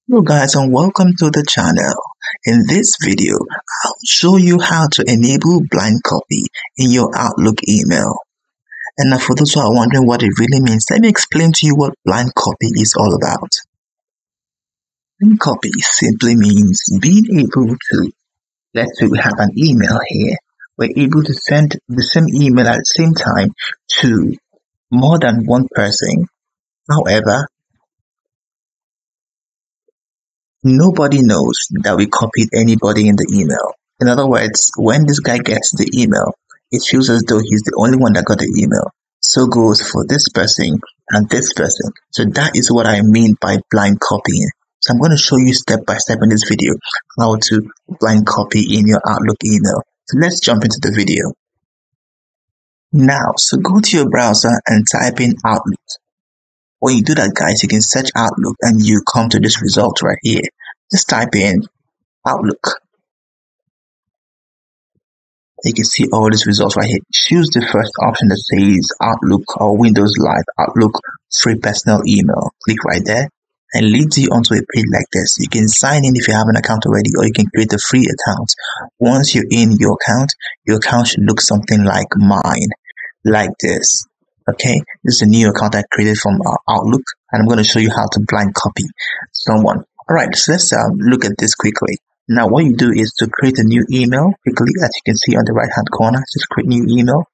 Hello guys and welcome to the channel. In this video, I'll show you how to enable blind copy in your Outlook email. And now for those who are wondering what it really means, let me explain to you what blind copy is all about. Blind copy simply means being able to, let's say we have an email here, we're able to send the same email at the same time to more than one person. However, nobody knows that we copied anybody in the email. In other words, when this guy gets the email, it feels as though he's the only one that got the email. So goes for this person and this person. So that is what I mean by blind copying. So I'm going to show you step by step in this video how to blind copy in your Outlook email. So let's jump into the video. Now, so go to your browser and type in Outlook. When you do that, guys, you can search Outlook and you come to this result right here. Just type in Outlook. You can see all these results right here. Choose the first option that says Outlook or Windows Live Outlook free personal email. Click right there and leads you onto a page like this. You can sign in if you have an account already, or you can create a free account. Once you're in your account should look something like mine, like this. Okay, this is a new account I created from Outlook, and I'm going to show you how to blind copy someone. All right, so let's look at this quickly. Now, what you do is to create a new email quickly, as you can see on the right-hand corner. Just create new email.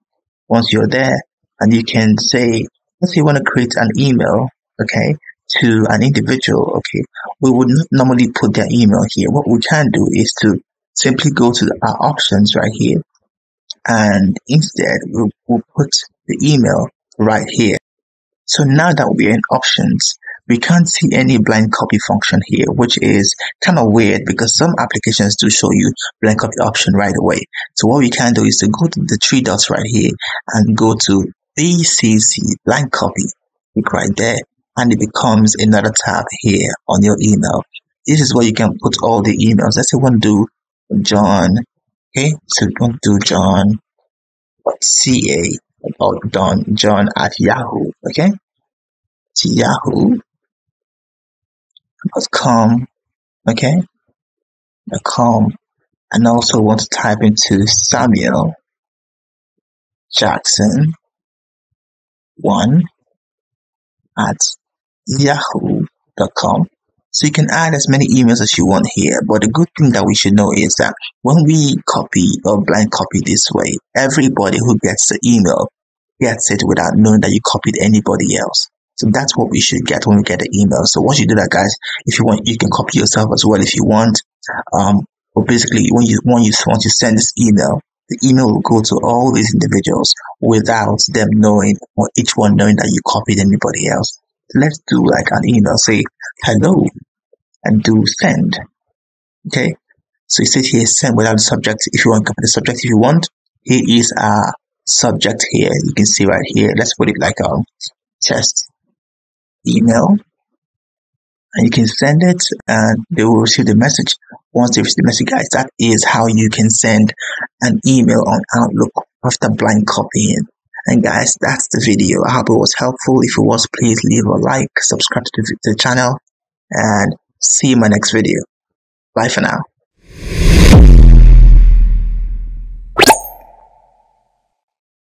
Once you're there, and you can say, let's say you want to create an email, okay, to an individual, okay. We would not normally put their email here. What we can do is to simply go to our options right here, and instead we'll put the email right here. So now that we're in options, we can't see any blind copy function here, which is kind of weird because some applications do show you blind copy option right away. So what we can do is to go to the three dots right here and go to BCC blind copy. Click right there and it becomes another tab here on your email. This is where you can put all the emails. Let's say we want to do John. Okay, so we want to do John.ca about John at Yahoo. Okay, to Yahoo.com, okay, .com, and also want to type into Samuel Jackson 1 at yahoo.com. So you can add as many emails as you want here, but the good thing that we should know is that when we copy or blind copy this way, everybody who gets the email gets it without knowing that you copied anybody else. So that's what we should get when we get the email. So once you do that, guys, if you want, you can copy yourself as well if you want. But basically, when you send this email, the email will go to all these individuals without them knowing, or each one knowing that you copied anybody else. So let's do like an email, say hello, and do send. Okay, so you say here send without the subject. If you want to copy the subject, if you want, here is our subject here. You can see right here. Let's put it like a test email, and you can send it and they will receive the message. Once they receive the message, guys, that is how you can send an email on Outlook after blind copying. And guys, that's the video. I hope it was helpful. If it was, please leave a like, subscribe to the channel, and see you in my next video. Bye for now.